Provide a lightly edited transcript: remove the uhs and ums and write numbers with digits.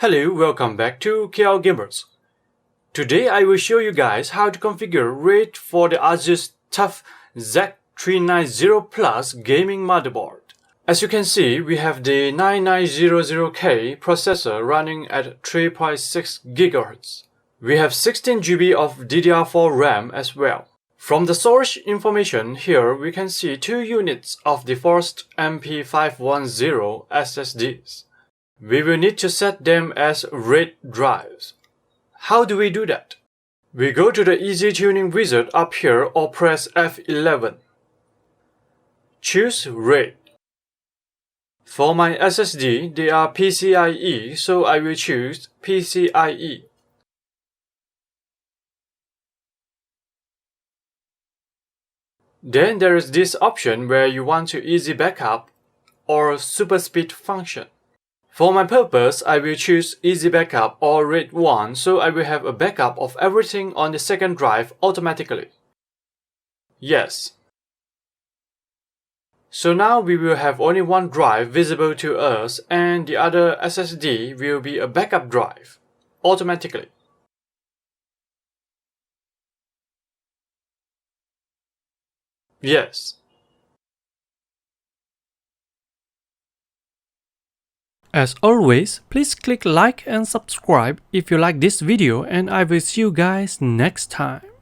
Hello, welcome back to KL Gamers. Today I will show you guys how to configure RAID for the Asus TUF Z390 Plus gaming motherboard. As you can see, we have the 9900K processor running at 3.6 GHz. We have 16 GB of DDR4 RAM as well. From the storage information here, we can see 2 units of the Force MP510 SSDs. We will need to set them as RAID drives. How do we do that? We go to the Easy Tuning wizard up here or press F11. Choose RAID. For my SSD, they are PCIe, so I will choose PCIe. Then there is this option where you want to easy backup or super speed function. For my purpose, I will choose Easy Backup or RAID 1, so I will have a backup of everything on the second drive automatically. Yes. So now we will have only one drive visible to us and the other SSD will be a backup drive automatically. Yes. As always, please click like and subscribe if you like this video, and I will see you guys next time.